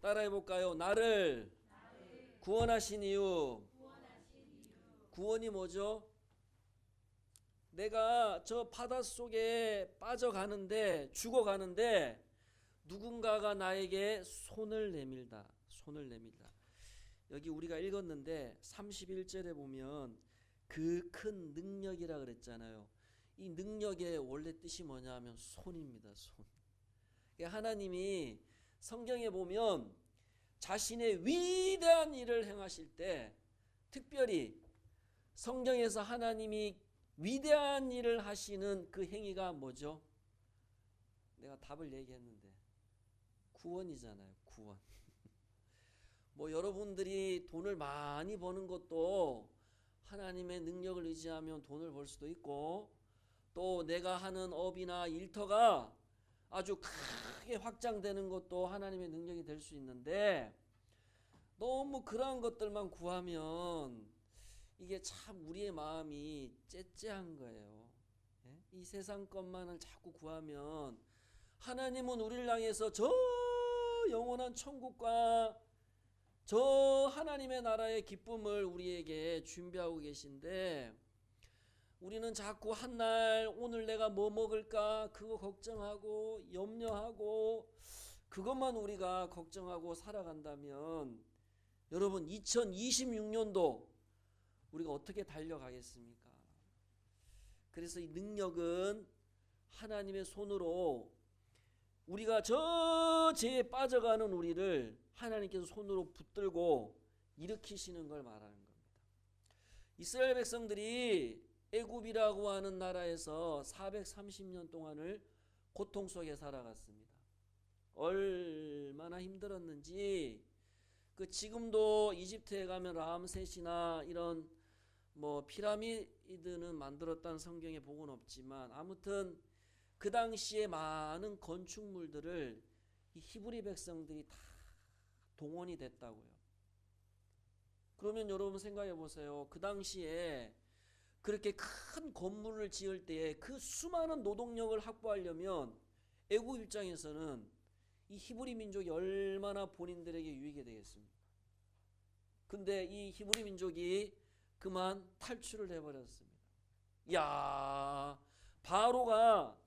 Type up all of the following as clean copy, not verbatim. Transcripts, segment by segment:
따라해 볼까요? 나를 구원하신 이유. 구원이 뭐죠? 내가 저 바닷속에 빠져가는데, 죽어가는데 누군가가 나에게 손을 내밀다. 손을 내밀다. 여기 우리가 읽었는데 31절에 보면 그 큰 능력이라 그랬잖아요. 이 능력의 원래 뜻이 뭐냐 하면 손입니다. 손. 하나님이 성경에 보면 자신의 위대한 일을 행하실 때, 특별히 성경에서 하나님이 위대한 일을 하시는 그 행위가 뭐죠? 내가 답을 얘기했는데 구원이잖아요. 구원. 뭐 여러분들이 돈을 많이 버는 것도 하나님의 능력을 의지하면 돈을 벌 수도 있고, 또 내가 하는 업이나 일터가 아주 크게 확장되는 것도 하나님의 능력이 될 수 있는데, 너무 그러한 것들만 구하면 이게 참 우리의 마음이 째째한 거예요. 이 세상 것만을 자꾸 구하면 하나님은 우리를 향해서 저 영원한 천국과 저 하나님의 나라의 기쁨을 우리에게 준비하고 계신데, 우리는 자꾸 한날 오늘 내가 뭐 먹을까 그거 걱정하고 염려하고 그것만 우리가 걱정하고 살아간다면, 여러분 2026년도 우리가 어떻게 달려가겠습니까? 그래서 이 능력은 하나님의 손으로, 우리가 저 죄에 빠져가는 우리를 하나님께서 손으로 붙들고 일으키시는 걸 말하는 겁니다. 이스라엘 백성들이 애굽이라고 하는 나라에서 430년 동안을 고통 속에 살아갔습니다. 얼마나 힘들었는지, 그 지금도 이집트에 가면 람셋이나 이런 뭐 피라미드는 만들었다는 성경에 복은 없지만, 아무튼 그 당시에 많은 건축물들을 이 히브리 백성들이 다 동원이 됐다고요. 그러면 여러분 생각해 보세요. 그 당시에 그렇게 큰 건물을 지을 때에 그 수많은 노동력을 확보하려면 애국 입장에서는 이 히브리 민족이 얼마나 본인들에게 유익이 되겠습니까? 근데 이 히브리 민족이 그만 탈출을 해버렸습니다. 야, 바로가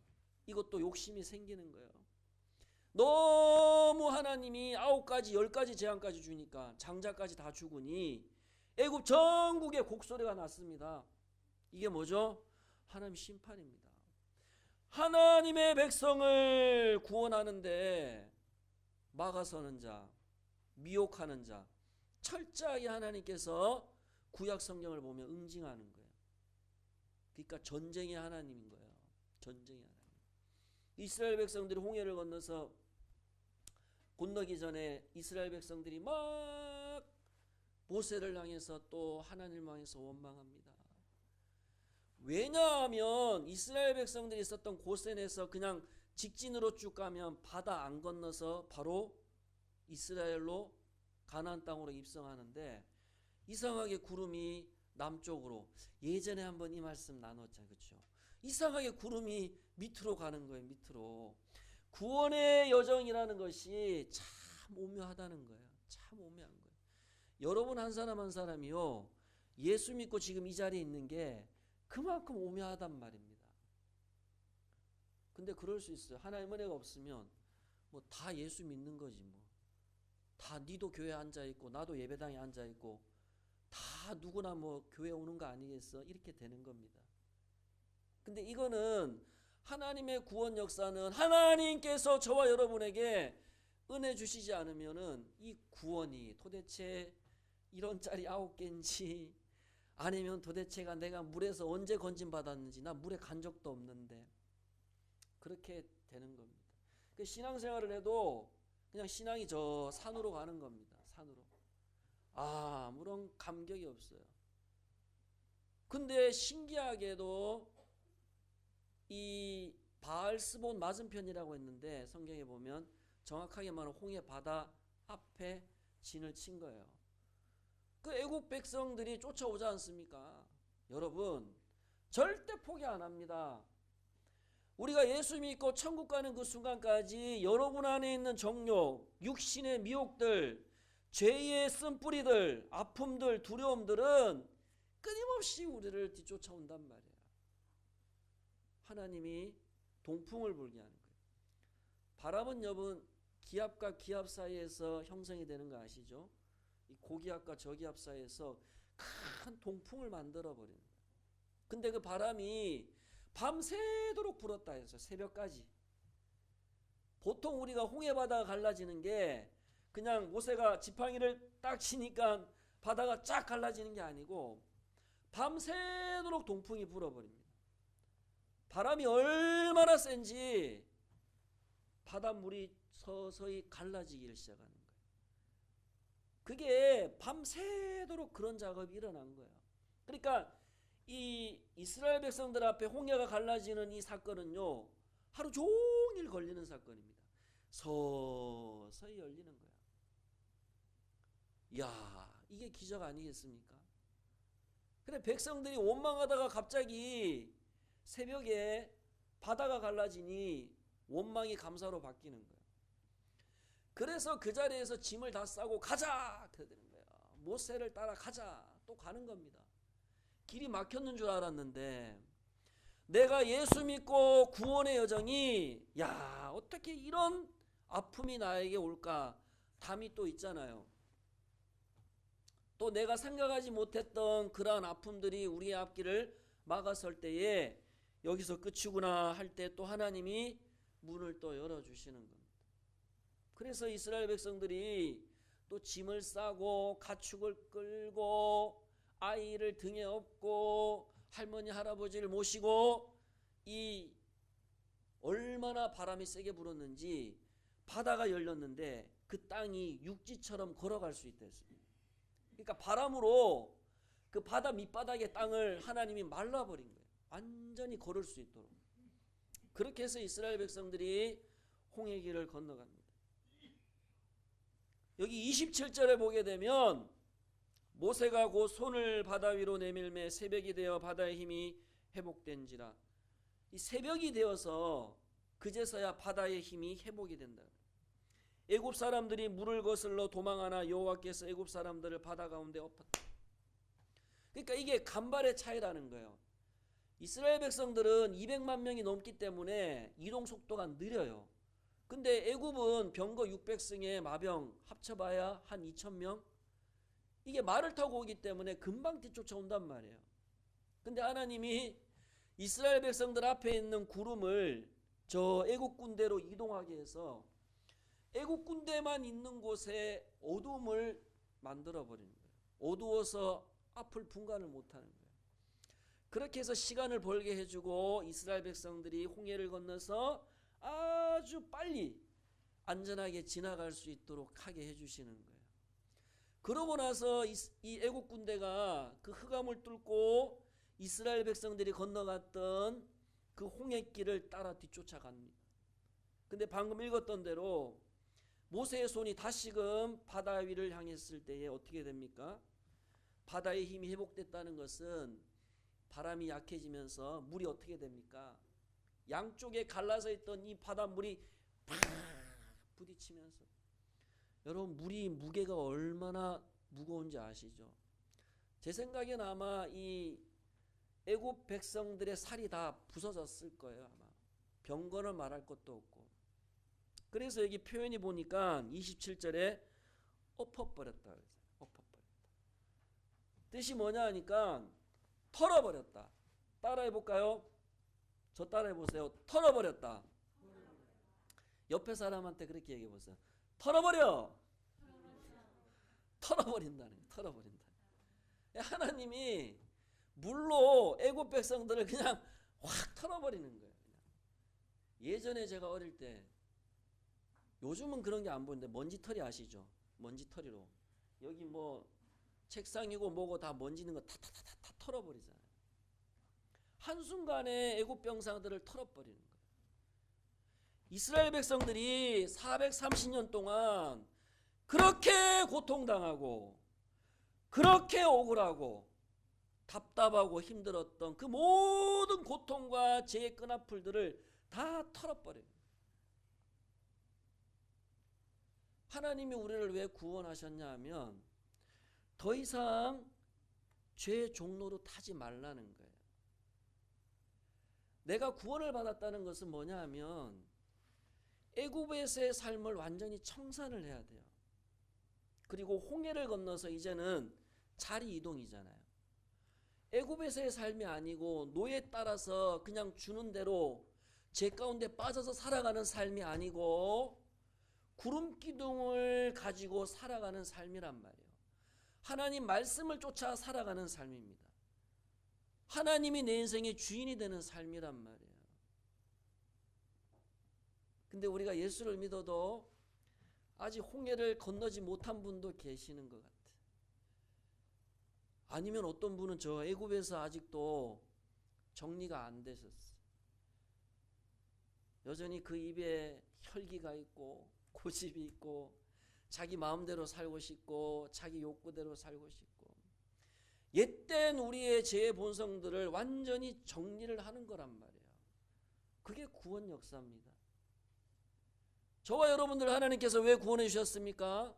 이것도 욕심이 생기는 거예요. 너무 하나님이 9가지 10가지 재앙까지 주니까 장자까지 다 죽으니 애굽 전국에 곡소리가 났습니다. 이게 뭐죠? 하나님 심판입니다. 하나님의 백성을 구원하는데 막아서는 자, 미혹하는 자, 철저하게 하나님께서 구약 성경을 보면 응징하는 거예요. 그러니까 전쟁의 하나님인 거예요. 전쟁의 하나님. 이스라엘 백성들이 홍해를 건너서 건너기 전에 이스라엘 백성들이 막 모세를 향해서 또 하나님을 향해서 원망합니다. 왜냐하면 이스라엘 백성들이 있었던 고센에서 그냥 직진으로 쭉 가면 바다 안 건너서 바로 이스라엘로 가나안 땅으로 입성하는데, 이상하게 구름이 남쪽으로, 예전에 한번 이 말씀 나눴잖아요. 그렇죠? 이상하게 구름이 밑으로 가는 거예요. 밑으로. 구원의 여정이라는 것이 참 오묘하다는 거예요. 참 오묘한 거예요. 여러분 한 사람 한 사람이요, 예수 믿고 지금 이 자리에 있는 게 그만큼 오묘하단 말입니다. 근데 그럴 수 있어요. 하나님 은혜가 없으면 뭐 다 예수 믿는 거지 뭐. 다 니도 교회 앉아 있고 나도 예배당에 앉아 있고 다 누구나 뭐 교회 오는 거 아니겠어? 이렇게 되는 겁니다. 근데 이거는 하나님의 구원 역사는 하나님께서 저와 여러분에게 은혜 주시지 않으면은 이 구원이 도대체 이런 짤이 9개인지, 아니면 도대체가 내가 물에서 언제 건진 받았는지, 나 물에 간 적도 없는데, 그렇게 되는 겁니다. 그 신앙생활을 해도 그냥 신앙이 저 산으로 가는 겁니다. 산으로. 아무런 감격이 없어요. 근데 신기하게도 이 바알스본 맞은편이라고 했는데, 성경에 보면 정확하게 말하면 홍해 바다 앞에 진을 친 거예요. 그 애국 백성들이 쫓아오지 않습니까? 여러분 절대 포기 안 합니다. 우리가 예수 믿고 천국 가는 그 순간까지 여러분 안에 있는 정욕, 육신의 미혹들, 죄의 쓴뿌리들, 아픔들, 두려움들은 끊임없이 우리를 뒤쫓아온단 말이에요. 하나님이 동풍을 불게 하는 거예요. 바람은 여러분 기압과 기압 사이에서 형성이 되는 거 아시죠? 이 고기압과 저기압 사이에서 큰 동풍을 만들어 버리는 거예요. 근데 그 바람이 밤새도록 불었다 해서 새벽까지. 보통 우리가 홍해바다가 갈라지는 게 그냥 모세가 지팡이를 딱 치니까 바다가 쫙 갈라지는 게 아니고 밤새도록 동풍이 불어버립니다. 바람이 얼마나 센지 바닷물이 서서히 갈라지기를 시작하는 거예요. 그게 밤새도록 그런 작업이 일어난 거예요. 그러니까 이 이스라엘 백성들 앞에 홍해가 갈라지는 이 사건은요, 하루 종일 걸리는 사건입니다. 서서히 열리는 거야. 이야, 이게 기적 아니겠습니까? 근데 백성들이 원망하다가 갑자기 새벽에 바다가 갈라지니 원망이 감사로 바뀌는 거예요. 그래서 그 자리에서 짐을 다 싸고 가자! 그러는 거예요. 모세를 따라 가자! 또 가는 겁니다. 길이 막혔는 줄 알았는데 내가 예수 믿고 구원의 여정이 야, 어떻게 이런 아픔이 나에게 올까? 담이 또 있잖아요. 또 내가 생각하지 못했던 그러한 아픔들이 우리의 앞길을 막아설 때에 여기서 끝이구나 할 때 또 하나님이 문을 또 열어주시는 겁니다. 그래서 이스라엘 백성들이 또 짐을 싸고 가축을 끌고 아이를 등에 업고 할머니 할아버지를 모시고 이 얼마나 바람이 세게 불었는지 바다가 열렸는데 그 땅이 육지처럼 걸어갈 수 있다 했습니다. 그러니까 바람으로 그 바다 밑바닥의 땅을 하나님이 말라버린 거예요. 완전히 걸을 수 있도록. 그렇게 해서 이스라엘 백성들이 홍해길을 건너갑니다. 여기 27절에 보게 되면 모세가 곧 손을 바다 위로 내밀매 새벽이 되어 바다의 힘이 회복된지라. 이 새벽이 되어서 그제서야 바다의 힘이 회복이 된다. 애굽 사람들이 물을 거슬러 도망하나 여호와께서 애굽 사람들을 바다 가운데 엎었다. 그러니까 이게 간발의 차이라는 거예요. 이스라엘 백성들은 200만 명이 넘기 때문에 이동 속도가 느려요. 근데 애굽은 병거 600승에 마병 합쳐봐야 한 2,000명? 이게 말을 타고 오기 때문에 금방 뒤쫓아온단 말이에요. 근데 하나님이 이스라엘 백성들 앞에 있는 구름을 저 애국 군대로 이동하게 해서 애국 군대만 있는 곳에 어둠을 만들어 버리는 거예요. 어두워서 앞을 분간을 못하는 거예요. 그렇게 해서 시간을 벌게 해주고 이스라엘 백성들이 홍해를 건너서 아주 빨리 안전하게 지나갈 수 있도록 하게 해주시는 거예요. 그러고 나서 이 애국 군대가 그 흑암을 뚫고 이스라엘 백성들이 건너갔던 그 홍해길을 따라 뒤쫓아갑니다. 근데 방금 읽었던 대로 모세의 손이 다시금 바다 위를 향했을 때에 어떻게 됩니까? 바다의 힘이 회복됐다는 것은 바람이 약해지면서 물이 어떻게 됩니까? 양쪽에 갈라져 있던 이 바닷물이 팍 부딪히면서, 여러분 물이 무게가 얼마나 무거운지 아시죠? 제 생각엔 아마 이 애굽 백성들의 살이 다 부서졌을 거예요. 아마 병거는 말할 것도 없고. 그래서 여기 표현이 보니까 27절에 엎어버렸다. 엎어버렸다. 뜻이 뭐냐 하니까 털어버렸다. 따라해볼까요? 저 따라해보세요. 털어버렸다. 옆에 사람한테 그렇게 얘기해보세요. 털어버려. 털어버린다는 거예요. 털어버린다. 하나님이 물로 애굽 백성들을 그냥 확 털어버리는 거예요. 그냥. 예전에 제가 어릴 때, 요즘은 그런 게 안 보이는데 먼지털이 아시죠? 먼지털이로 여기 뭐 책상이고 뭐고 다 먼지는 거 다 털어버리잖아요. 한순간에 애굽 병사들을 털어버리는 거예요. 이스라엘 백성들이 430년 동안 그렇게 고통당하고 그렇게 억울하고 답답하고 힘들었던 그 모든 고통과 죄의 끈앞풀들을 다 털어버려요. 하나님이 우리를 왜 구원하셨냐 하면 더 이상 죄의 종로로 타지 말라는 거예요. 내가 구원을 받았다는 것은 뭐냐 하면 애굽에서의 삶을 완전히 청산을 해야 돼요. 그리고 홍해를 건너서 이제는 자리 이동이잖아요. 애굽에서의 삶이 아니고 노예에 따라서 그냥 주는 대로 죄 가운데 빠져서 살아가는 삶이 아니고 구름 기둥을 가지고 살아가는 삶이란 말이에요. 하나님 말씀을 쫓아 살아가는 삶입니다. 하나님이 내 인생의 주인이 되는 삶이란 말이에요. 근데 우리가 예수를 믿어도 아직 홍해를 건너지 못한 분도 계시는 것 같아요. 아니면 어떤 분은 저 애굽에서 아직도 정리가 안 되셨어요. 여전히 그 입에 혈기가 있고 고집이 있고 자기 마음대로 살고 싶고 자기 욕구대로 살고 싶고 옛된 우리의 죄의 본성들을 완전히 정리를 하는 거란 말이에요. 그게 구원 역사입니다. 저와 여러분들 하나님께서 왜 구원해 주셨습니까?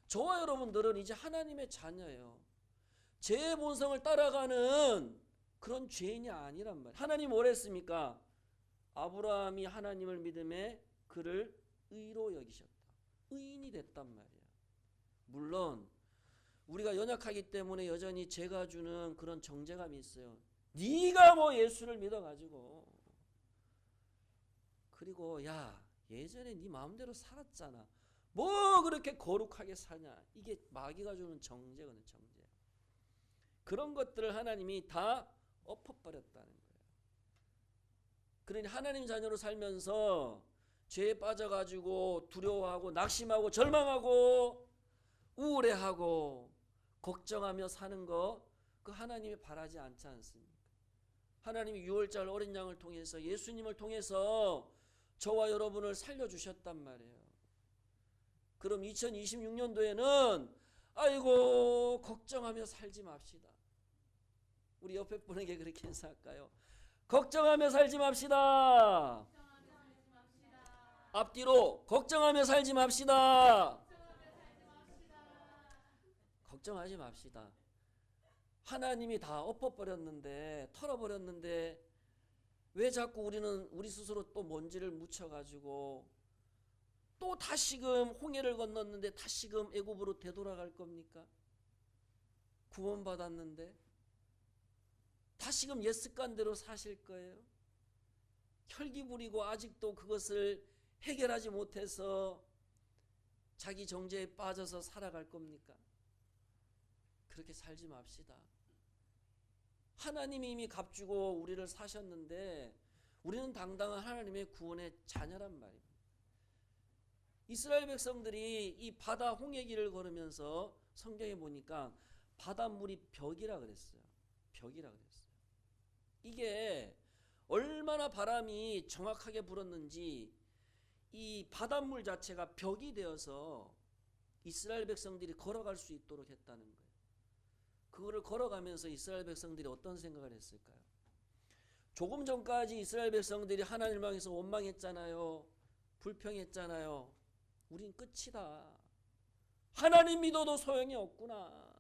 저와 여러분들은 이제 하나님의 자녀예요. 죄의 본성을 따라가는 그런 죄인이 아니란 말이에요. 하나님 뭘 했습니까? 아브라함이 하나님을 믿음에 그를 의로 여기셨다. 의인이 됐단 말이에요. 물론 우리가 연약하기 때문에 여전히 죄가 주는 그런 정죄감이 있어요. 네가 뭐 예수를 믿어가지고 그리고 야 예전에 네 마음대로 살았잖아. 뭐 그렇게 거룩하게 사냐. 이게 마귀가 주는 정죄거든요. 정죄. 그런 것들을 하나님이 다 엎어버렸다는 거예요. 그러니 하나님 자녀로 살면서 죄에 빠져가지고 두려워하고 낙심하고 절망하고 우울해하고 걱정하며 사는 거 그 하나님이 바라지 않지 않습니까? 하나님이 유월절 어린 양을 통해서 예수님을 통해서 저와 여러분을 살려주셨단 말이에요. 그럼 2026년도에는 아이고 걱정하며 살지 맙시다. 우리 옆에 분에게 그렇게 인사할까요? 걱정하며 살지 맙시다. 앞뒤로 걱정하며 살지 맙시다. 걱정하지 맙시다. 하나님이 다 엎어버렸는데 털어버렸는데 왜 자꾸 우리는 우리 스스로 또 먼지를 묻혀가지고 또 다시금 홍해를 건넜는데 다시금 애굽으로 되돌아갈 겁니까? 구원받았는데 다시금 옛 습관대로 사실 거예요? 혈기 부리고 아직도 그것을 해결하지 못해서 자기 정죄에 빠져서 살아갈 겁니까? 그렇게 살지 맙시다. 하나님이 이미 값주고 우리를 사셨는데 우리는 당당한 하나님의 구원의 자녀란 말입니다. 이스라엘 백성들이 이 바다 홍해길을 걸으면서 성경에 보니까 바닷물이 벽이라 그랬어요. 벽이라 그랬어요. 이게 얼마나 바람이 정확하게 불었는지 이 바닷물 자체가 벽이 되어서 이스라엘 백성들이 걸어갈 수 있도록 했다는 거예요. 그거를 걸어가면서 이스라엘 백성들이 어떤 생각을 했을까요? 조금 전까지 이스라엘 백성들이 하나님을 향해서 원망했잖아요. 불평했잖아요. 우린 끝이다. 하나님 믿어도 소용이 없구나.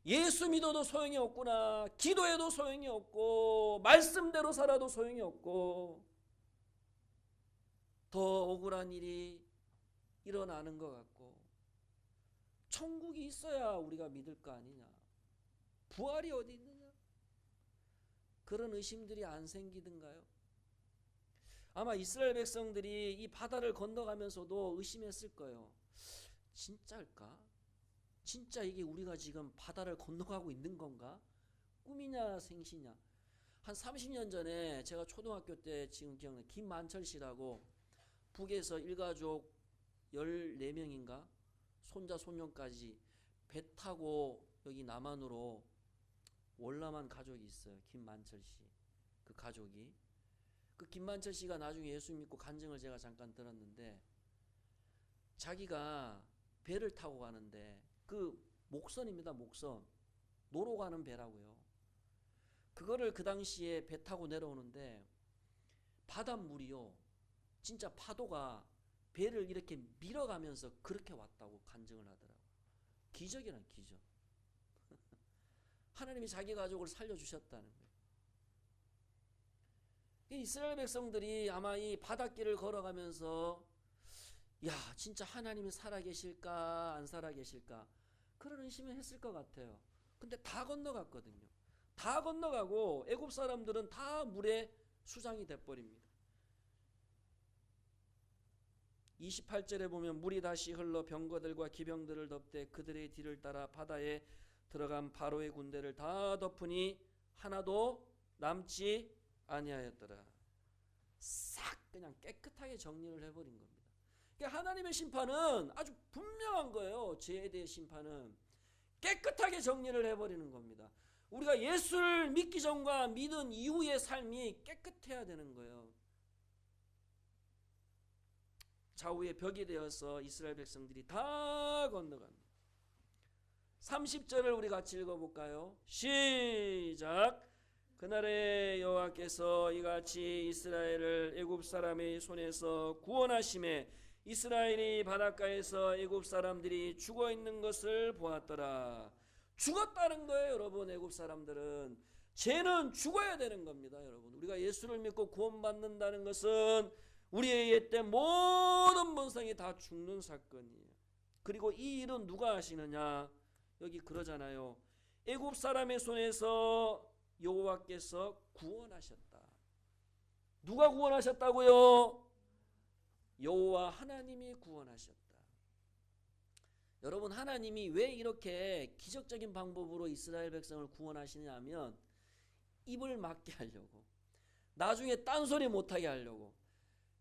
예수 믿어도 소용이 없구나. 기도해도 소용이 없고 말씀대로 살아도 소용이 없고 더 억울한 일이 일어나는 것 같고 천국이 있어야 우리가 믿을 거 아니냐. 부활이 어디 있느냐. 그런 의심들이 안 생기던가요? 아마 이스라엘 백성들이 이 바다를 건너가면서도 의심했을 거예요. 진짜일까? 진짜 이게 우리가 지금 바다를 건너가고 있는 건가? 꿈이냐 생시냐? 한 30년 전에 제가 초등학교 때 지금 기억나요. 김만철 씨라고 북에서 일가족 14명인가? 손자 손녀까지 배 타고 여기 남한으로 월남한 가족이 있어요. 김만철 씨. 그 가족이. 그 김만철 씨가 나중에 예수 믿고 간증을 제가 잠깐 들었는데 자기가 배를 타고 가는데 그 목선입니다. 목선. 노로 가는 배라고요. 그거를 그 당시에 배 타고 내려오는데 바닷물이요, 진짜 파도가 배를 이렇게 밀어가면서 그렇게 왔다고 간증을 하더라고요. 기적이란 기적. 하나님이 자기 가족을 살려주셨다는 거예요. 이스라엘 백성들이 아마 이 바닷길을 걸어가면서 야, 진짜 하나님이 살아계실까 안 살아계실까 그런 의심을 했을 것 같아요. 근데 다 건너갔거든요. 다 건너가고 애굽 사람들은 다 물에 수장이 돼버립니다. 28절에 보면 물이 다시 흘러 병거들과 기병들을 덮되 그들의 뒤를 따라 바다에 들어간 바로의 군대를 다 덮으니 하나도 남지 아니하였더라. 싹 그냥 깨끗하게 정리를 해버린 겁니다. 그러니까 하나님의 심판은 아주 분명한 거예요. 죄에 대해 심판은 깨끗하게 정리를 해버리는 겁니다. 우리가 예수를 믿기 전과 믿은 이후의 삶이 깨끗해야 되는 거예요. 좌우에 벽이 되어서 이스라엘 백성들이 다 건너갑니다. 30절을 우리 같이 읽어볼까요? 시작. 그날에 여호와께서 이같이 이스라엘을 애굽 사람의 손에서 구원하심에 이스라엘이 바닷가에서 애굽 사람들이 죽어 있는 것을 보았더라. 죽었다는 거예요, 여러분. 애굽 사람들은 죄는 죽어야 되는 겁니다, 여러분. 우리가 예수를 믿고 구원받는다는 것은 우리의 옛된 모든 본성이 다 죽는 사건이에요. 그리고 이 일은 누가 하시느냐? 여기 그러잖아요. 애굽 사람의 손에서 여호와께서 구원하셨다. 누가 구원하셨다고요? 여호와 하나님이 구원하셨다. 여러분, 하나님이 왜 이렇게 기적적인 방법으로 이스라엘 백성을 구원하시냐 하면 입을 막게 하려고, 나중에 딴소리 못하게 하려고.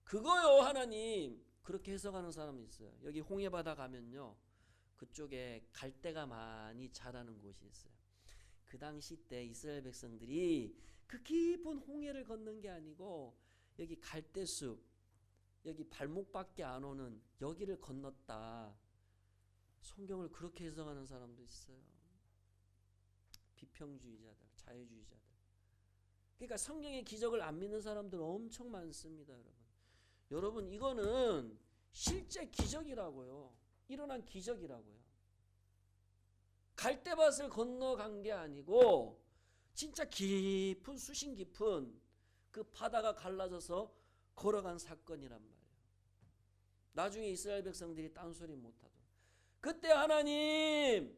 그거요. 하나님 그렇게 해석하는 사람이 있어요. 여기 홍해바다 가면요, 그쪽에 갈대가 많이 자라는 곳이 있어요. 그 당시 때 이스라엘 백성들이 그 깊은 홍해를 걷는 게 아니고 여기 갈대숲, 여기 발목밖에 안 오는 여기를 건넜다. 성경을 그렇게 해석하는 사람도 있어요. 비평주의자들, 자유주의자들. 그러니까 성경의 기적을 안 믿는 사람들 엄청 많습니다, 여러분. 여러분, 이거는 실제 기적이라고요. 일어난 기적이라고요. 갈대밭을 건너간 게 아니고 진짜 깊은, 수심 깊은 그 바다가 갈라져서 걸어간 사건이란 말이에요. 나중에 이스라엘 백성들이 딴소리 못하도록. 그때 하나님,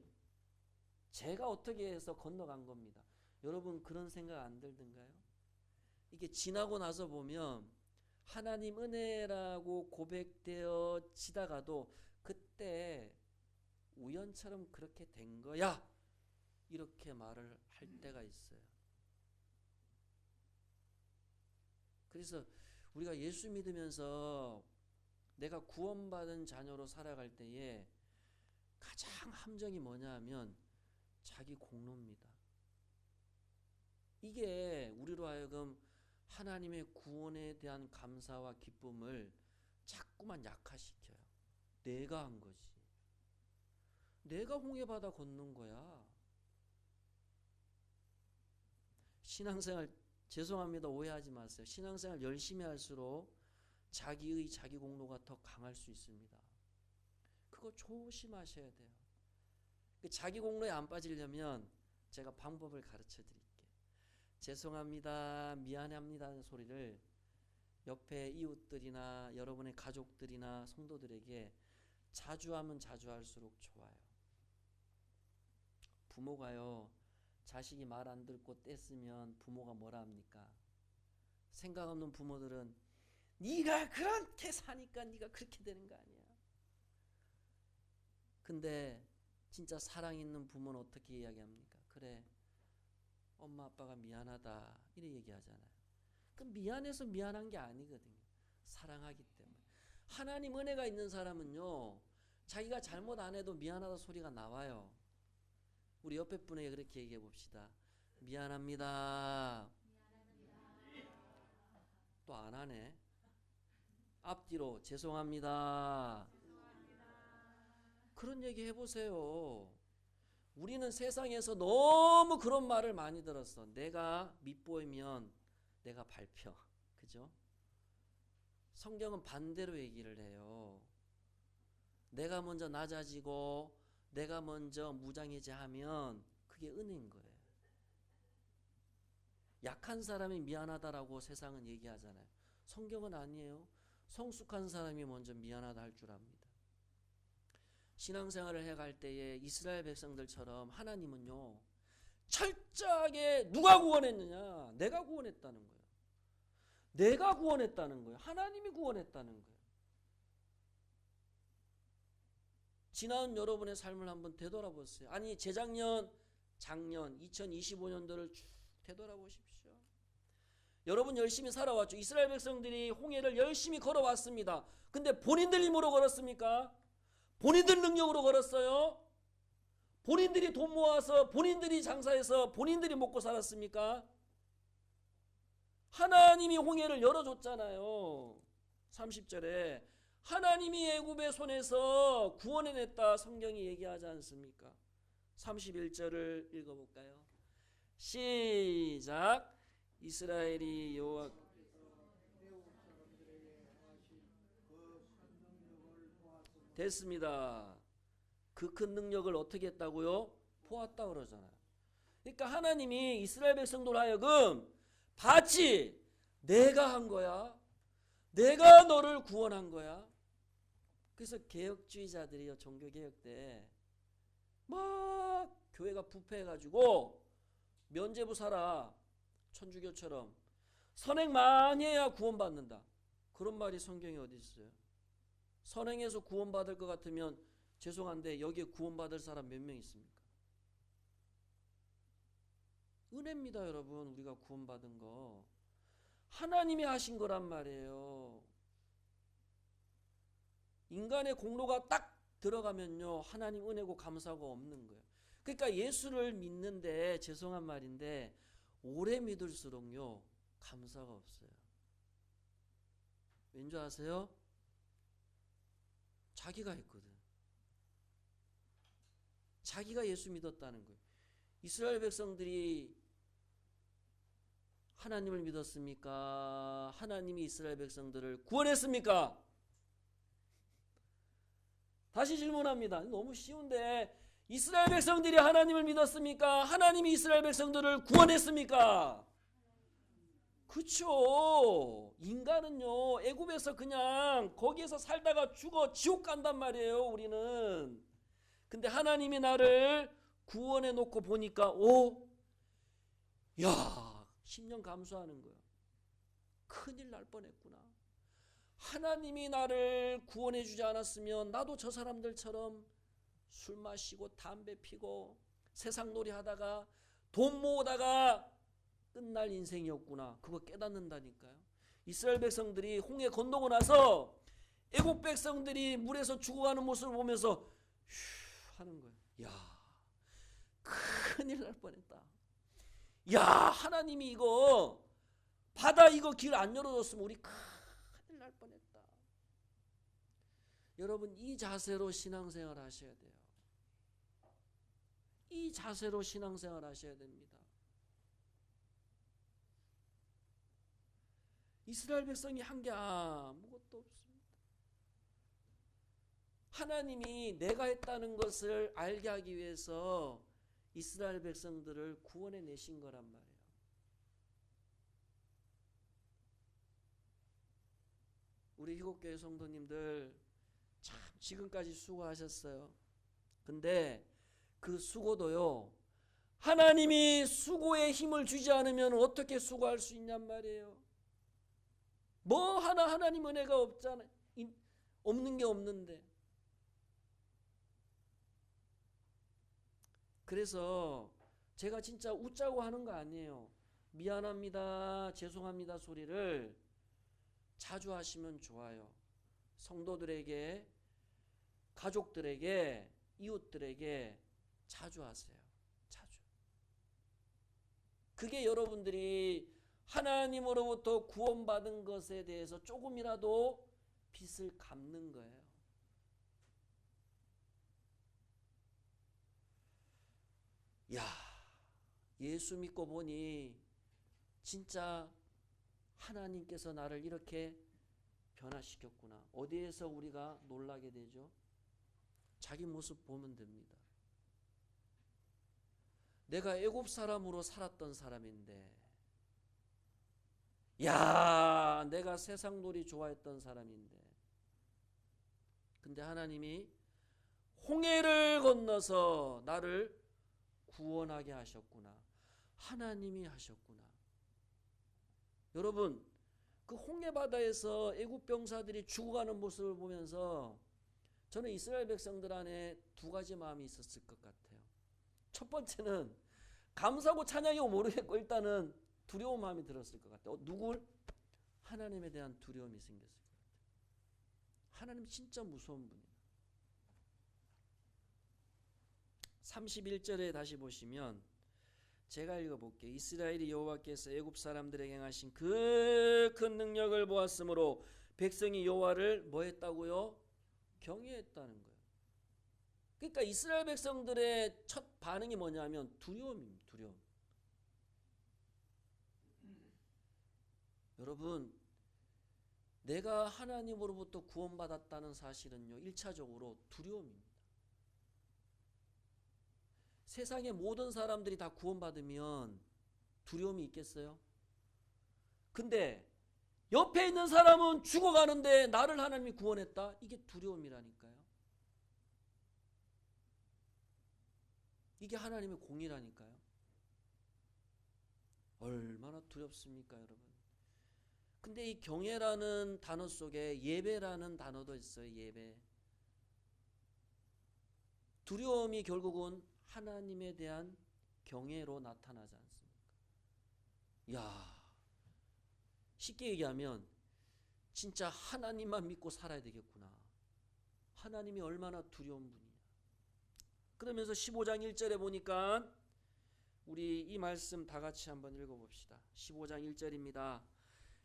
제가 어떻게 해서 건너간 겁니다. 여러분, 그런 생각 안 들던가요? 이게 지나고 나서 보면 하나님 은혜라고 고백되어지다가도 그때 우연처럼 그렇게 된 거야, 이렇게 말을 할 때가 있어요. 그래서 우리가 예수 믿으면서 내가 구원받은 자녀로 살아갈 때에 가장 함정이 뭐냐 하면 자기 공로입니다. 이게 우리로 하여금 하나님의 구원에 대한 감사와 기쁨을 자꾸만 약화시켜요. 내가 한 거지. 내가 홍해바다 건넌 거야. 신앙생활, 죄송합니다, 오해하지 마세요. 신앙생활 열심히 할수록 자기의 자기 공로가 더 강할 수 있습니다. 그거 조심하셔야 돼요. 자기 공로에 안 빠지려면 제가 방법을 가르쳐 드릴게요. 죄송합니다, 미안합니다 하는 소리를 옆에 이웃들이나 여러분의 가족들이나 성도들에게 자주 하면 자주 할수록 좋아요. 부모가요, 자식이 말 안 듣고 떼쓰면 부모가 뭐라 합니까? 생각 없는 부모들은 네가 그렇게 사니까 네가 그렇게 되는 거 아니야. 근데 진짜 사랑 있는 부모는 어떻게 이야기합니까? 그래, 엄마 아빠가 미안하다, 이래 얘기하잖아요. 그럼 미안해서 미안한 게 아니거든요. 사랑하기 때문에. 하나님 은혜가 있는 사람은요, 자기가 잘못 안 해도 미안하다 소리가 나와요. 우리 옆에 분에게 그렇게 얘기해 봅시다. 미안합니다. 또 안 하네. 앞뒤로 죄송합니다. 그런 얘기 해보세요. 우리는 세상에서 너무 그런 말을 많이 들었어. 내가 밑보이면 내가 밟혀. 그죠? 성경은 반대로 얘기를 해요. 내가 먼저 낮아지고 내가 먼저 무장해제하면 그게 은혜인 거예요. 약한 사람이 미안하다라고 세상은 얘기하잖아요. 성경은 아니에요. 성숙한 사람이 먼저 미안하다 할 줄 압니다. 신앙생활을 해갈 때에 이스라엘 백성들처럼 하나님은요, 철저하게 누가 구원했느냐? 내가 구원했다는 거예요. 내가 구원했다는 거예요. 하나님이 구원했다는 거예요. 지난 여러분의 삶을 한번 되돌아보세요. 아니 재작년, 작년, 2025년도를 쭉 되돌아보십시오. 여러분 열심히 살아왔죠. 이스라엘 백성들이 홍해를 열심히 걸어왔습니다. 근데 본인들 힘으로 걸었습니까? 본인들 능력으로 걸었어요? 본인들이 돈 모아서 본인들이 장사해서 본인들이 먹고 살았습니까? 하나님이 홍해를 열어줬잖아요. 30절에 하나님이 애굽의 손에서 구원해냈다 성경이 얘기하지 않습니까? 31절을 읽어볼까요? 시작. 이스라엘이 여호와 됐습니다. 그 큰 능력을 어떻게 했다고요? 보았다 그러잖아요. 그러니까 하나님이 이스라엘 백성들 하여금 봤지? 내가 한 거야. 내가 너를 구원한 거야. 그래서 개혁주의자들이요, 종교개혁 때 막 교회가 부패해가지고 면죄부 사라, 천주교처럼 선행 많이 해야 구원받는다. 그런 말이 성경에 어디 있어요? 선행해서 구원받을 것 같으면 죄송한데 여기에 구원받을 사람 몇 명 있습니까? 은혜입니다, 여러분. 우리가 구원받은 거 하나님이 하신 거란 말이에요. 인간의 공로가 딱 들어가면요, 하나님 은혜고 감사가 없는 거예요. 그러니까 예수를 믿는데, 죄송한 말인데 오래 믿을수록요 감사가 없어요. 왠 줄 아세요? 자기가 했거든. 자기가 예수 믿었다는 거예요. 이스라엘 백성들이 하나님을 믿었습니까? 하나님이 이스라엘 백성들을 구원했습니까? 다시 질문합니다. 너무 쉬운데 이스라엘 백성들이 하나님을 믿었습니까? 하나님이 이스라엘 백성들을 구원했습니까? 그쵸. 인간은요 애굽에서 그냥 거기에서 살다가 죽어 지옥 간단 말이에요. 우리는. 근데 하나님이 나를 구원해 놓고 보니까 야, 10년 감수하는 거야. 큰일 날 뻔했구나. 하나님이 나를 구원해 주지 않았으면 나도 저 사람들처럼 술 마시고 담배 피고 세상놀이 하다가 돈 모으다가 끝날 인생이었구나. 그거 깨닫는다니까요. 이스라엘 백성들이 홍해 건너고 나서 애국 백성들이 물에서 죽어가는 모습을 보면서 휴 하는 거예요. 야, 큰일 날 뻔했다. 야, 하나님이 이거 바다 이거 길 안 열어줬으면 우리 큰일 날 뻔했다. 여러분 이 자세로 신앙생활 하셔야 돼요. 이 자세로 신앙생활 하셔야 됩니다. 이스라엘 백성이 한 게 아무것도 없습니다. 하나님이 내가 했다는 것을 알게 하기 위해서 이스라엘 백성들을 구원해 내신 거란 말이에요. 우리 희곡교회 성도님들 참 지금까지 수고하셨어요. 근데 그 수고도요, 하나님이 수고에 힘을 주지 않으면 어떻게 수고할 수 있냔 말이에요. 뭐 하나 하나님 은혜가 없잖아요. 없는 게 없는데. 그래서 제가 진짜 웃자고 하는 거 아니에요. 미안합니다, 죄송합니다 소리를 자주 하시면 좋아요. 성도들에게, 가족들에게, 이웃들에게 자주 하세요. 자주. 그게 여러분들이 하나님으로부터 구원받은 것에 대해서 조금이라도 빚을 갚는 거예요. 야, 예수 믿고 보니 진짜 하나님께서 나를 이렇게 변화시켰구나. 어디에서 우리가 놀라게 되죠? 자기 모습 보면 됩니다. 내가 애굽 사람으로 살았던 사람인데, 야, 내가 세상놀이 좋아했던 사람인데, 근데 하나님이 홍해를 건너서 나를 구원하게 하셨구나. 하나님이 하셨구나. 여러분, 그 홍해 바다에서 애굽 병사들이 죽어가는 모습을 보면서 저는 이스라엘 백성들 안에 두 가지 마음이 있었을 것 같아요. 첫 번째는 감사하고 찬양이고 모르겠고 일단은 두려운 마음이 들었을 것 같아요. 누굴? 하나님에 대한 두려움이 생겼을 것 같아요. 하나님 진짜 무서운 분이에요. 31절에 다시 보시면 제가 읽어볼게요. 이스라엘이 여호와께서 애굽 사람들에게 행하신 그 큰 능력을 보았으므로 백성이 여호와를 뭐 했다고요? 경외했다는 거예요. 그러니까 이스라엘 백성들의 첫 반응이 뭐냐면 두려움입니다. 두려움. 여러분, 내가 하나님으로부터 구원받았다는 사실은요, 1차적으로 두려움입니다. 세상의 모든 사람들이 다 구원받으면 두려움이 있겠어요? 근데 옆에 있는 사람은 죽어가는데 나를 하나님이 구원했다? 이게 두려움이라니까요. 이게 하나님의 공의라니까요. 얼마나 두렵습니까, 여러분? 근데 이 경외라는 단어 속에 예배라는 단어도 있어요. 예배. 두려움이 결국은 하나님에 대한 경외로 나타나지 않습니까? 야, 쉽게 얘기하면 진짜 하나님만 믿고 살아야 되겠구나. 하나님이 얼마나 두려운 분이냐. 그러면서 15장 1절에 보니까 우리 이 말씀 다 같이 한번 읽어봅시다. 15장 1절입니다.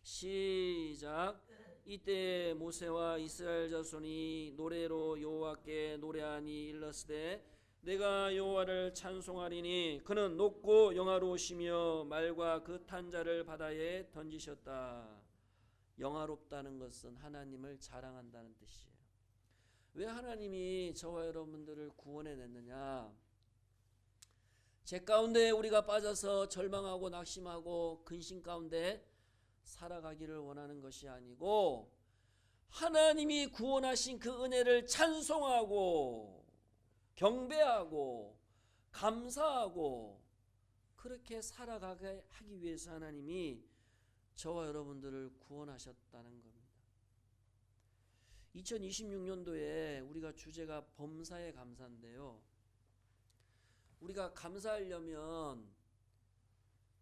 시작. 이때 모세와 이스라엘 자손이 노래로 여호와께 노래하니 일렀으되 내가 여호와를 찬송하리니 그는 높고 영화로우시며 말과 그 탄 자를 바다에 던지셨다. 영화롭다는 것은 하나님을 자랑한다는 뜻이에요. 왜 하나님이 저와 여러분들을 구원해냈느냐? 제 가운데 우리가 빠져서 절망하고 낙심하고 근심 가운데 살아가기를 원하는 것이 아니고 하나님이 구원하신 그 은혜를 찬송하고 경배하고 감사하고 그렇게 살아가게 하기 위해서 하나님이 저와 여러분들을 구원하셨다는 겁니다. 2026년도에 우리가 주제가 범사에 감사인데요. 우리가 감사하려면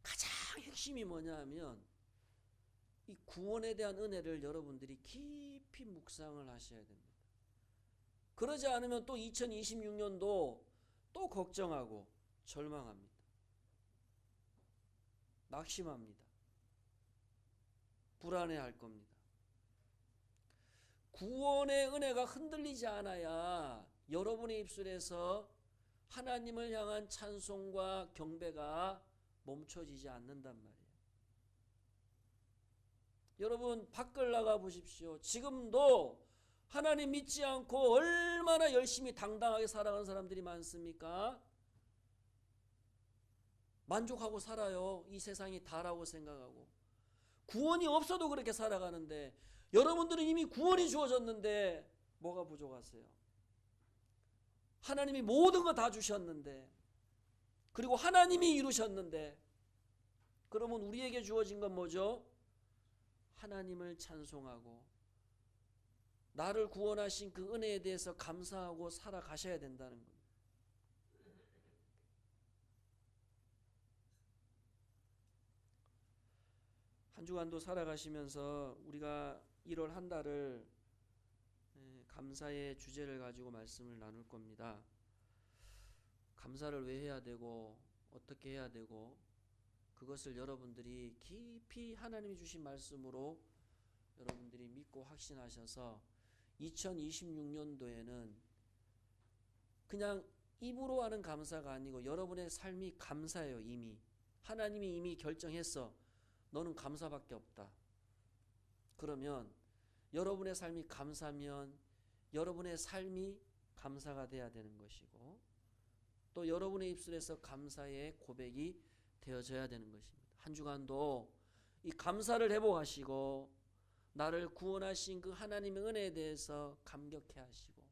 가장 핵심이 뭐냐 하면 이 구원에 대한 은혜를 여러분들이 깊이 묵상을 하셔야 됩니다. 그러지 않으면 또 2026년도 또 걱정하고 절망합니다. 낙심합니다. 불안해할 겁니다. 구원의 은혜가 흔들리지 않아야 여러분의 입술에서 하나님을 향한 찬송과 경배가 멈춰지지 않는단 말이에요. 여러분 밖을 나가 보십시오. 지금도 하나님 믿지 않고 얼마나 열심히 당당하게 살아가는 사람들이 많습니까? 만족하고 살아요. 이 세상이 다라고 생각하고. 구원이 없어도 그렇게 살아가는데 여러분들은 이미 구원이 주어졌는데 뭐가 부족하세요? 하나님이 모든 거 다 주셨는데 그리고 하나님이 이루셨는데 그러면 우리에게 주어진 건 뭐죠? 하나님을 찬송하고 나를 구원하신 그 은혜에 대해서 감사하고 살아가셔야 된다는 겁니다. 한 주간도 살아가시면서 우리가 1월 한 달을 감사의 주제를 가지고 말씀을 나눌 겁니다. 감사를 왜 해야 되고 어떻게 해야 되고 그것을 여러분들이 깊이 하나님이 주신 말씀으로 여러분들이 믿고 확신하셔서 2026년도에는 그냥 입으로 하는 감사가 아니고 여러분의 삶이 감사예요. 이미 하나님이 이미 결정했어. 너는 감사밖에 없다. 그러면 여러분의 삶이 감사면 여러분의 삶이 감사가 돼야 되는 것이고, 또 여러분의 입술에서 감사의 고백이 되어져야 되는 것입니다. 한 주간도 이 감사를 회복하시고 나를 구원하신 그 하나님의 은혜에 대해서 감격해 하시고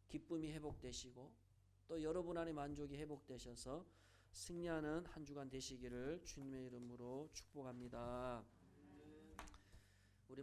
기쁨이 회복되시고 또 여러분 안에 만족이 회복되셔서 승리하는 한 주간 되시기를 주님의 이름으로 축복합니다.